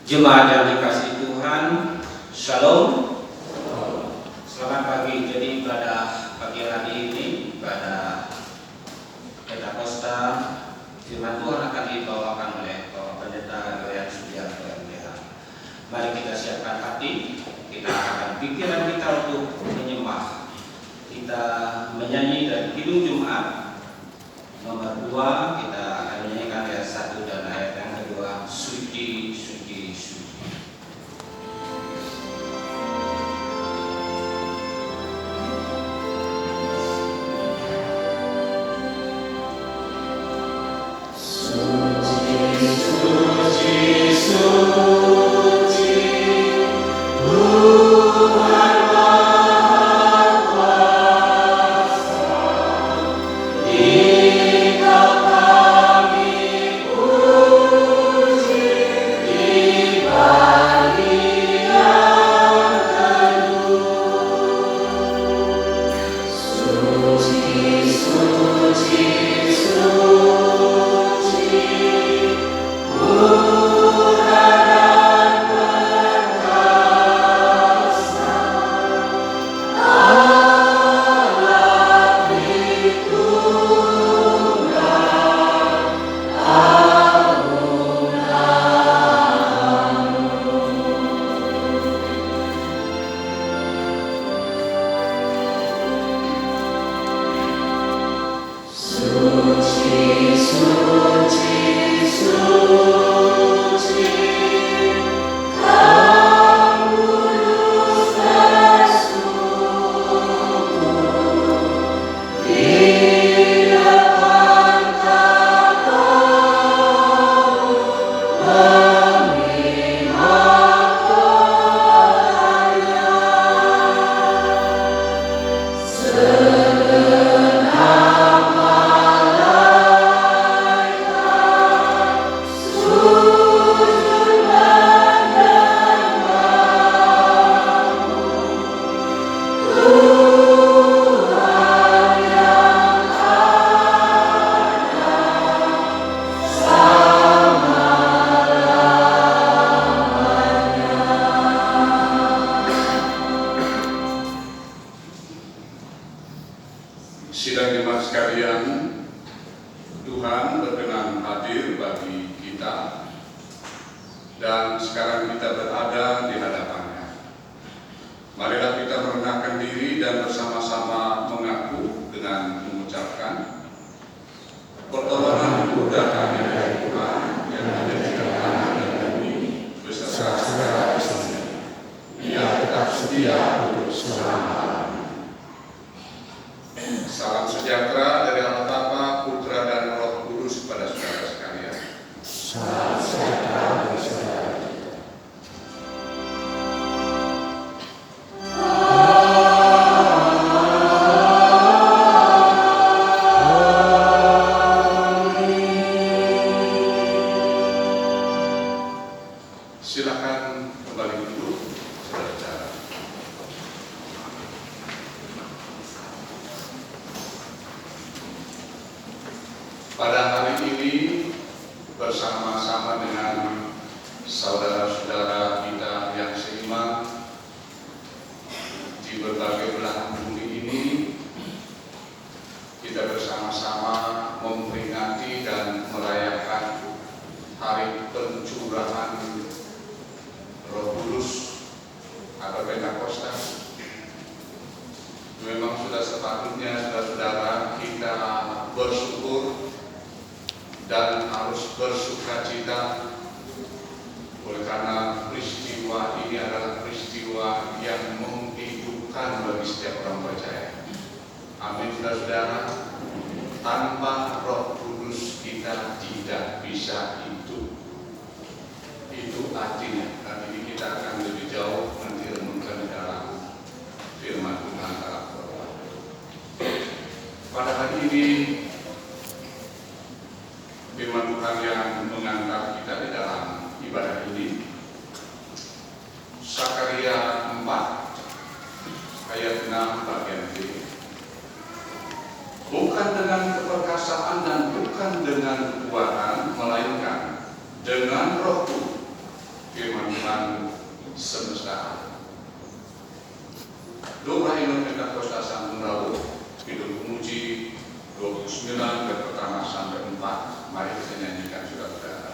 Jemaat yang dikasihi Tuhan, Shalom. Selamat pagi. Jadi pada pagi hari ini, pada Pentakosta, firman Tuhan akan dibawakan oleh Bapak Pendeta Gerian Sudiarto MPH. Mari kita siapkan hati, kita akan pikiran kita untuk menyembah. Kita menyanyi dari Kidung Jumat nomor 2, kita akan menyanyikan ayat 1 dan ayat yang kedua, Suci, Suci, Suci. Sidang jemaat sekalian, Tuhan berkenan hadir bagi kita dan sekarang kita berada di hadapannya. Marilah kita merendahkan diri dan bersama-sama mengaku dengan mengucapkan pertolonganku datangnya dari Tuhan yang ada di tanah dan bumi beserta segala isinya. Ia tetap setia untuk selama-lamanya. Salam sejahtera dari Allah Bapa, Putra dan Roh Kudus kepada saudara sekalian. Salam sejahtera dari saudara kita. Silakan kembali duduk, saudara-saudara. Pada hari ini bersama-sama dengan saudara-saudara kita yang seiman di berbagai belahan bumi ini, kita bersama-sama memperingati dan merayakan hari pencurahan Roh Kudus atau Pentakosta. Memang sudah sepatutnya saudara-saudara kita bersyukur dan harus bersukacita oleh karena peristiwa ini adalah peristiwa yang menghidupkan bagi setiap orang percaya. Amin, saudara-saudara. Tanpa Roh Kudus kita tidak bisa hidup. Itu artinya. Dan ini kita akan lebih jauh nanti renungkan dalam firman Tuhan dalam Al-Quran. Pada hari ini firman Tuhan yang mengantar kita di dalam ibadah ini, Sakaria 4 ayat 6 bagian B. Bukan dengan keperkasaan dan bukan dengan kekuatan, melainkan dengan Rohku, firman Tuhan semesta. Doa Inuk Pentakosta Sang Pendawu Kidung Pemuji 29 dari pertama sampai 4. Mari kita nyanyikan saudara-saudara.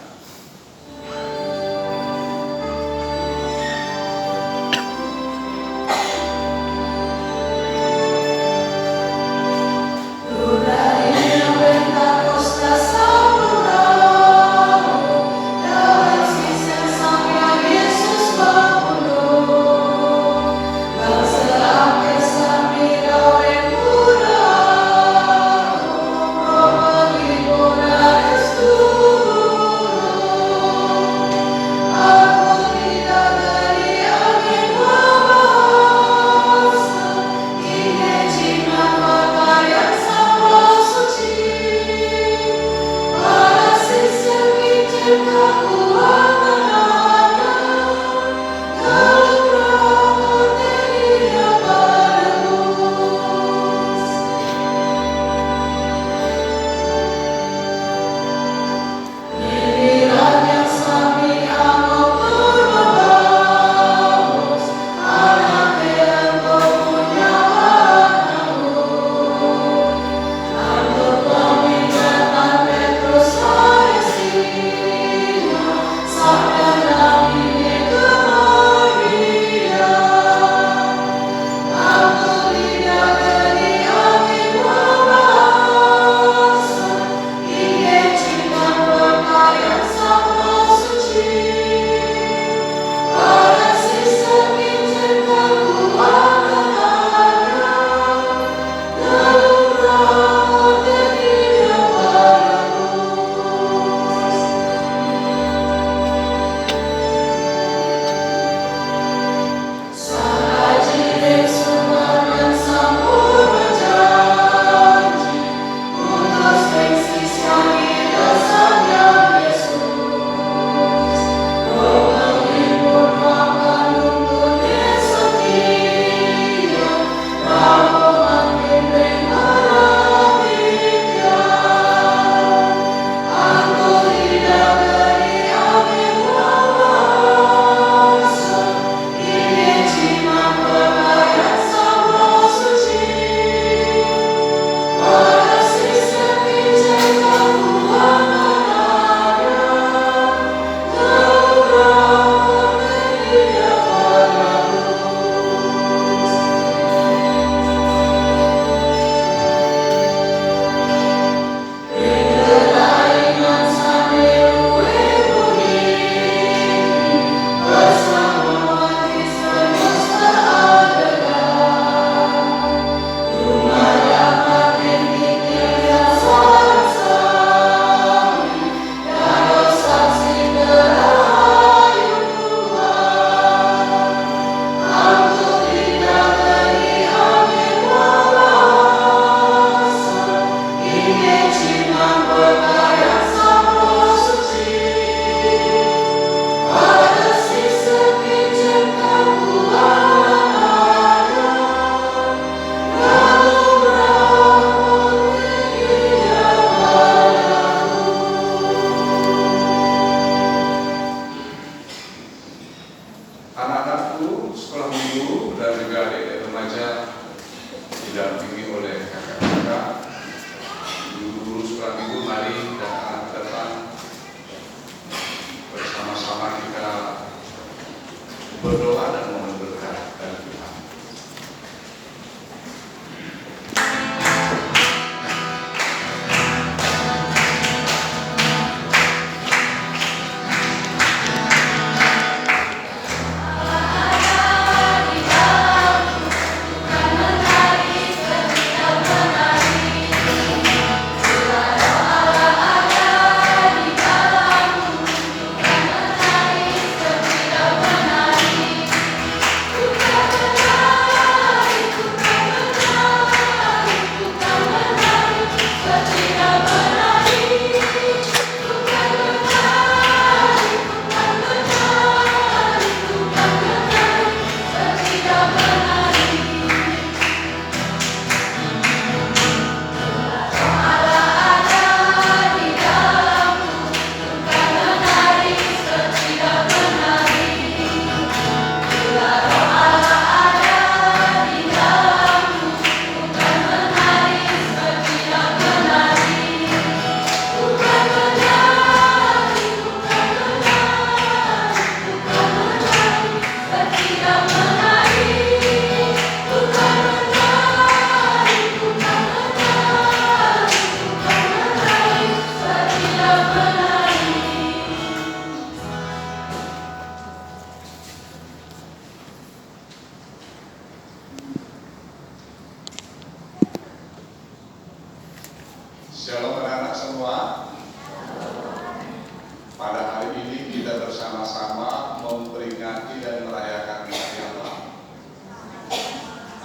Berdoa dan mohon berkat dari Tuhan.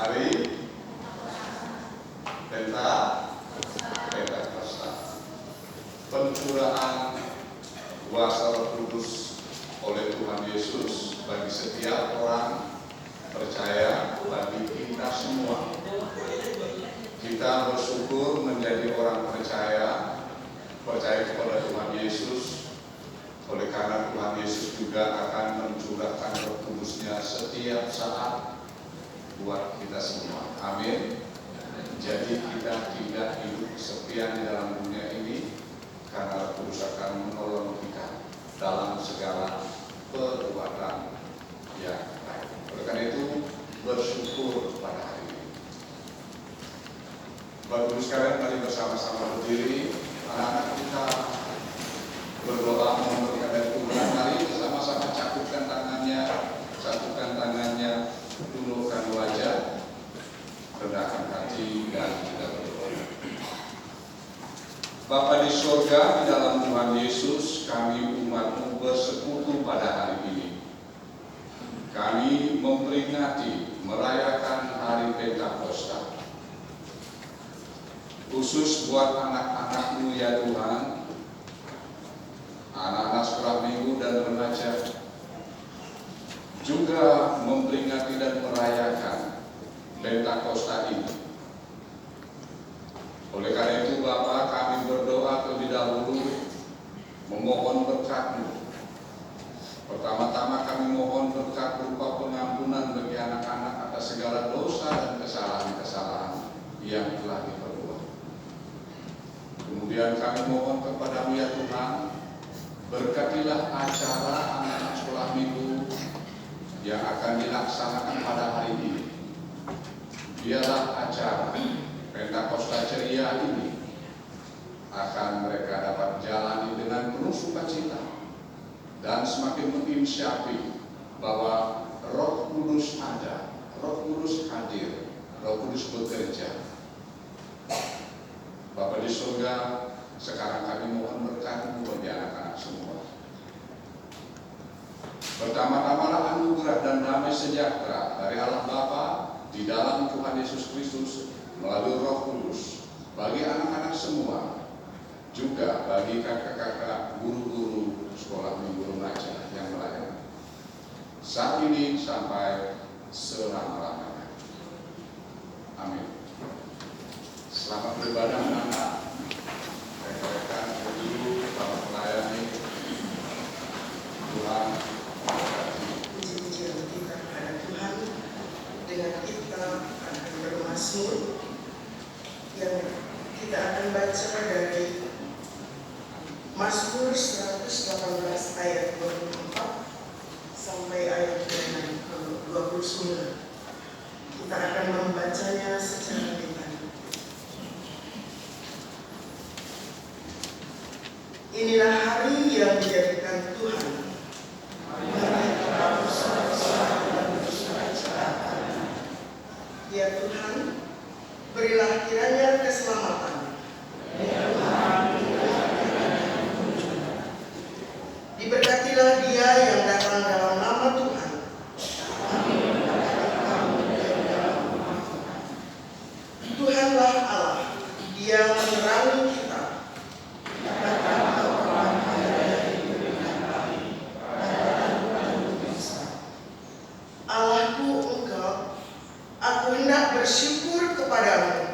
hari Pentakosta, pencurahan kuasa Roh Kudus oleh Tuhan Yesus bagi setiap orang percaya, bagi kita semua. Kita bersyukur menjadi orang percaya kepada Tuhan Yesus, oleh karena Tuhan Yesus juga akan mencurahkan Roh Kudus-Nya setiap saat buat kita semua. Amin. Jadi kita tidak hidup kesepian di dalam dunia ini, karena Roh Kudus akan menolong kita dalam segala perbuatan yang baik. Oleh karena itu bersyukur pada hari ini. Bapak Ibu sekalian, mari bersama-sama berdiri, anak-anak kita berdoa memberikan dari Tuhan. Mari bersama-sama satukan tangannya, tundukkan wajah, rendahkan hati, dan kita berdoa. Bapa di surga, di dalam Tuhan Yesus, kami umat-Mu bersekutu pada hari ini. Kami memperingati, merayakan hari Pentakosta. Khusus buat anak-anak-Mu ya Tuhan, anak-anak sekolah minggu dan remaja, juga memperingati dan merayakan Pentakosta ini. Oleh karena itu Bapa, kami berdoa terlebih dahulu memohon berkat-Mu. Pertama-tama kami mohon berkat berupa pengampunan bagi anak-anak atas segala dosa dan kesalahan-kesalahan yang telah diperbuat. Kemudian kami mohon kepada-Mu ya Tuhan, berkatilah acara anak-anak sekolah minggu yang akan dilaksanakan pada hari ini. Biarlah acara Pentakosta ceria ini akan mereka dapat jalani dengan penuh sukacita dan semakin menginsyaafi bahwa Roh Kudus ada, Roh Kudus hadir, Roh Kudus bekerja. Bapa di surga, sekarang kami mohon berkat-Mu bagi anak-anak semua. Pertama-tamalah anugerah dan damai sejahtera dari Allah Bapa di dalam Tuhan Yesus Kristus melalui Roh Kudus bagi anak-anak semua, juga bagi kakak-kakak, guru-guru sekolah minggu remaja yang melayani saat ini sampai selama-lamanya. Amin. Selamat beribadah anak-anak, rekan-rekan, guru, selamat melayani. Tuhan memberkati. Puji-pujian kita kepada Tuhan, dengan kita akan bermazmur yang kita akan baca dari Mazmur 118 ayat 24 sampai ayat yang ke-29. Kita akan membacanya secara ringan. Inilah hari yang dijadikan Tuhan. Ya Tuhan, berilah kiranya keselamatan. Diberkatilah dia yang datang dalam nama Tuhan. Tuhanlah Allah, Dia menerangi kita. Allahku Engkau, aku hendak bersyukur kepadamu.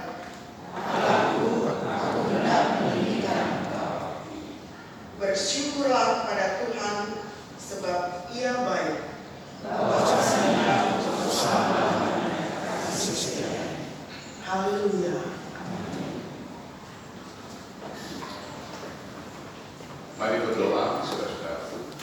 Bersyukurlah pada Tuhan, sebab Ia baik. Haleluya. Mari berdoa, saudara-saudara. Haleluya.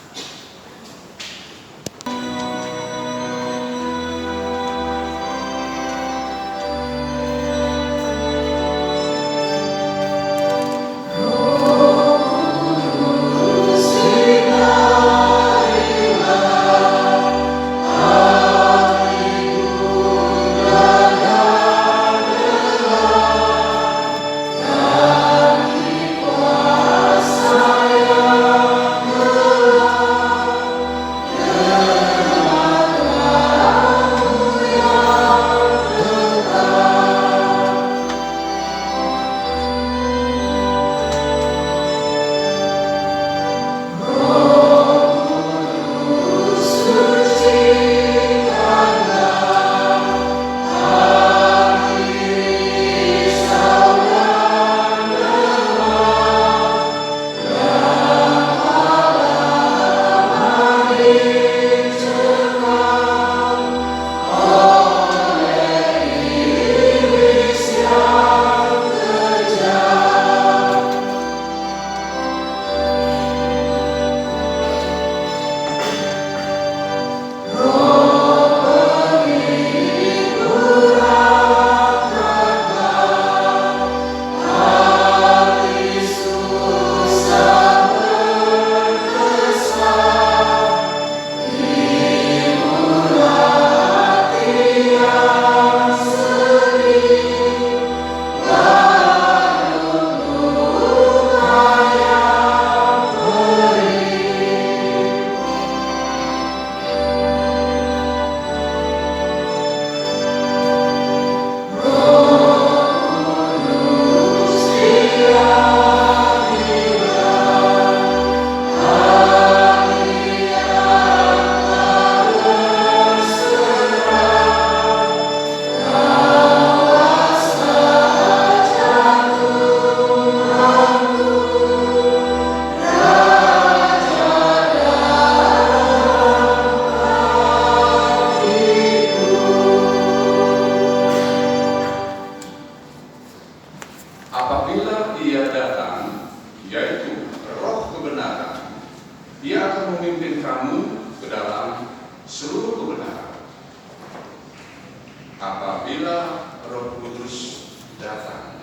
apabila Roh Kudus datang,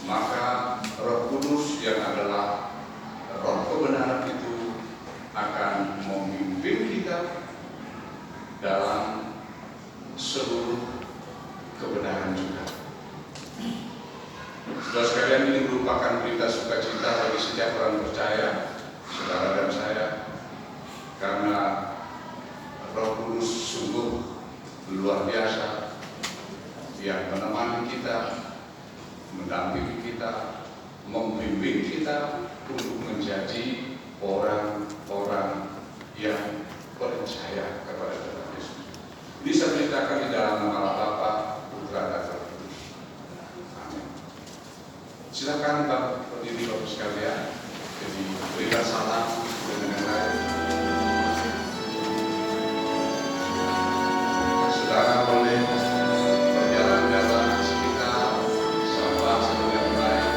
maka Roh Kudus yang adalah Roh kebenaran itu akan memimpin kita dalam seluruh kebenaran juga. Saudara sekalian, ini merupakan berita sukacita bagi setiap orang percaya, saudara dan saya, karena Roh Kudus sungguh luar biasa yang menemani kita, mendampingi kita, membimbing kita untuk menjadi orang-orang yang percaya kepada Tuhan Yesus. Ini saya ceritakan di dalam nama Bapa, Putra dan Roh Kudus. Amin. Silakan Bapak berdiri Bapak sekalian. Jadi berikan salam dengan yang lain. Saudara boleh berjalan-jalan di sekitar sahabat saudara yang baik.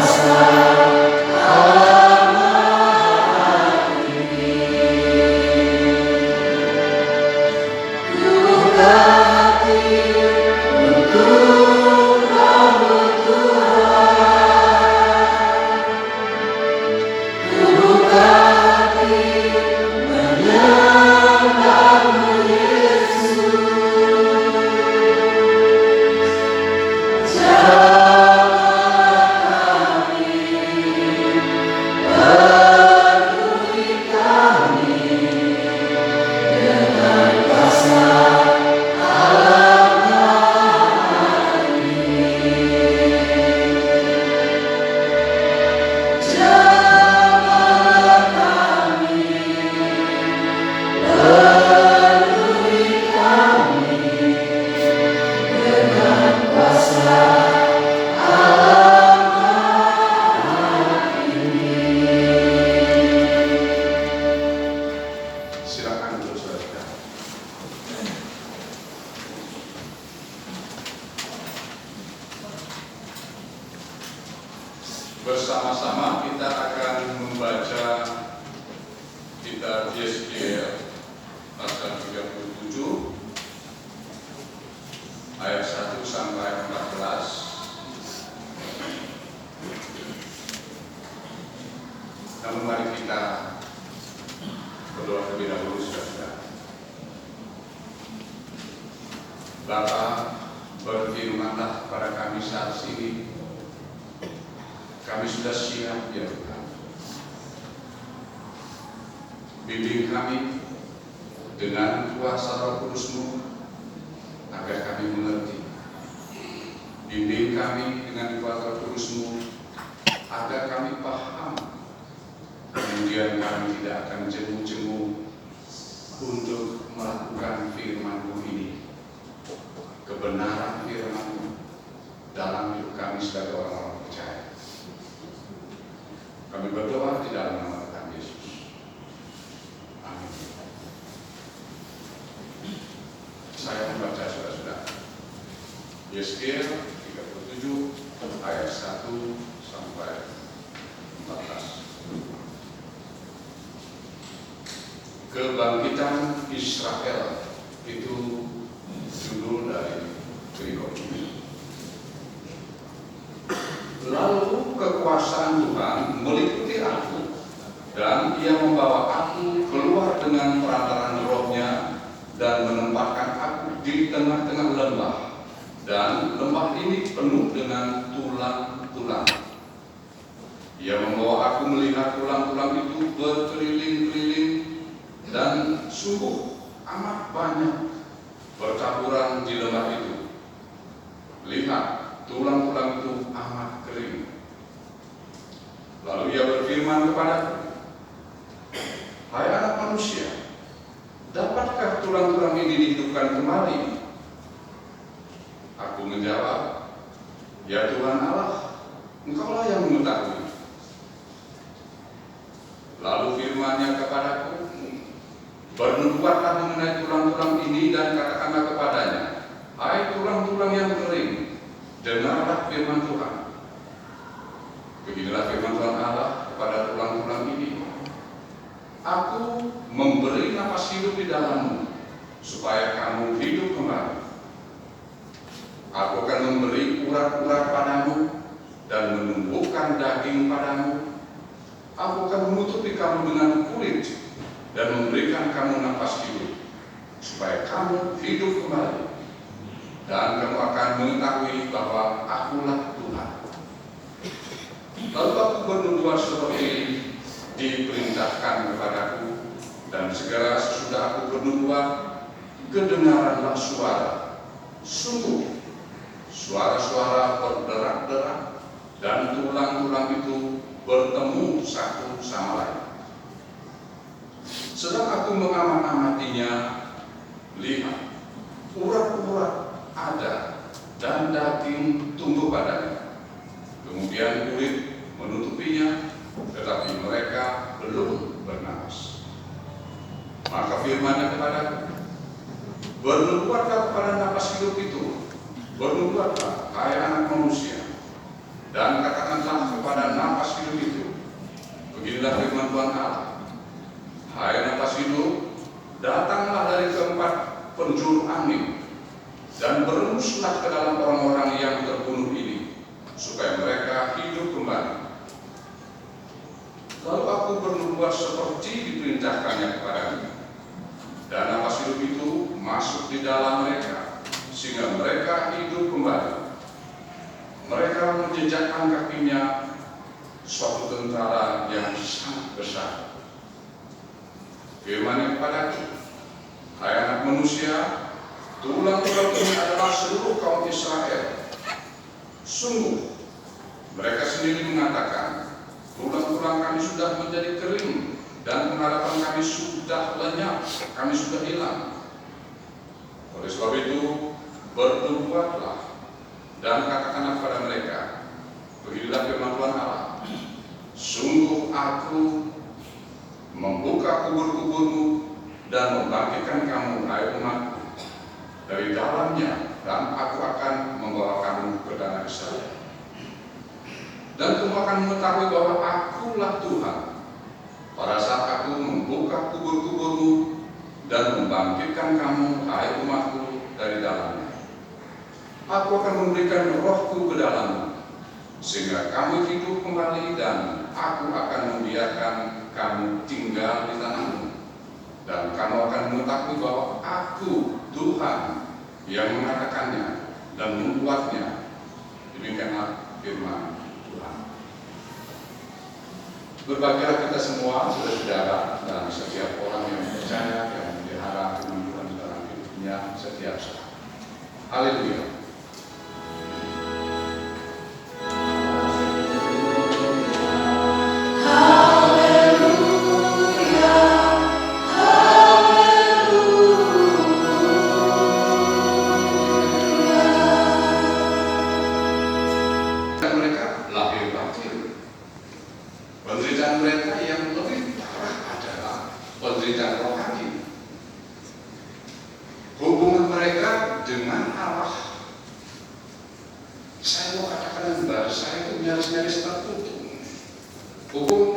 Kuasa Bersama-sama kita akan membaca kitab Yeskiel pasal 37 ayat 1 sampai 14. Namun mari kita berdoa terlebih dahulu, saudara. Bapa, berfirmanlah kepada kami saat ini. Kami sudah siap, ya Tuhan. Bimbing kami dengan kuasa Roh Kudus-Mu agar kami mengerti. Bimbing kami dengan kuasa Roh Kudus-Mu agar kami paham. Kemudian kami tidak akan jemu-jemu untuk melakukan firman-Mu ini. Kebenaran firman-Mu dalam hidup kami sebagai orang-orang percaya. Kami berdoa di dalam nama Tuhan Yesus. Amin. Saya membaca saudara-saudara. Yeskiel 37 ayat 1 sampai 14. Kebangkitan Israel itu judul dari berikut ini. Lalu kekuasaan Tuhan meliputi aku, dan Ia membawa aku keluar dengan perantaran Roh-Nya dan menempatkan aku di tengah-tengah lembah, dan lembah ini penuh dengan tulang-tulang. Ia membawa aku melihat tulang-tulang itu berkeliling-keliling, dan sungguh amat banyak bertaburan di lembah itu. Lihat, tulang-tulang itu amat kering. Lalu Ia berfirman kepadaku, hai anak manusia, dapatkah tulang-tulang ini dihidupkan kembali? Aku menjawab, ya Tuhan Allah, Engkaulah yang mengetahui. Lalu firman-Nya kepadaku, bernubuatlah mengenai tulang-tulang ini dan katakanlah kepadanya, hai tulang-tulang yang kering, dengarlah firman Tuhan. Beginilah firman Tuhan Allah kepada tulang-tulang ini. Aku memberi napas hidup di dalammu, supaya kamu hidup kembali. Aku akan memberi urat-urat padamu dan menumbuhkan daging padamu. Aku akan menutupi kamu dengan kulit dan memberikan kamu napas hidup, supaya kamu hidup kembali. Dan kamu akan mengetahui bahwa Akulah Tuhan. Lalu aku bernubuat seperti diperintahkan kepadaku, dan segera sesudah aku bernubuat, kedengaranlah suara. Sungguh, suara-suara berderak-derak, dan tulang-tulang itu bertemu satu sama lain. Sedang aku mengamat-amatinya, lihat, urat-urat ada dan daging tumbuh padanya. Kemudian kulit menutupinya, tetapi mereka belum bernapas. Maka firman-Nya kepadaku, bernubuatlah kepada napas hidup itu, bernubuatlah, hai anak manusia, dan katakanlah kepada napas hidup itu, beginilah firman Tuhan Allah, hai napas hidup, datanglah dari keempat penjuru angin, dan berembuslah ke dalam orang-orang yang terbunuh ini, supaya mereka hidup kembali. Lalu aku bernubuat seperti diperintahkannya kepadaku, dan napas hidup itu masuk di dalam mereka, sehingga mereka hidup kembali. Mereka menjejakkan kakinya suatu tentara yang sangat besar. Firman-Nya kepadaku, hai anak manusia, tulang-tulang ini adalah seluruh kaum Israel. Sungguh, mereka sendiri mengatakan, tulang-tulang kami sudah menjadi kering, dan pengharapan kami sudah lenyap, kami sudah hilang. Oleh sebab itu, bernubuatlah dan katakanlah kepada mereka, beginilah firman Tuhan Allah, sungguh aku membuka kubur-kuburmu dan membangkitkan kamu, hai umatku, dari dalamnya, dan aku akan membawa kamu ke tanah Israel. dan kamu akan mengetahui bahwa Akulah Tuhan. Pada saat Aku membuka kubur-kuburmu dan membangkitkan kamu, hai umatku, dari dalamnya. Aku akan memberikan rohku ke dalammu, sehingga kamu hidup kembali, dan Aku akan membiarkan kamu tinggal di tanahmu. Dan kamu akan mengetahui bahwa Aku Tuhan yang mengatakannya dan membuatnya. Demikianlah firman Tuhan. Berbahagialah kita semua, saudara-saudara, dan setiap orang yang percaya, yang memelihara firman Tuhan di dalam hidupnya setiap saat. Haleluya. Penderitaan mereka yang lebih parah adalah penderitaan rohani. Hubungan mereka dengan Allah, saya mau katakan bahasa saya itu nyaris-nyaris terputus. Hubungan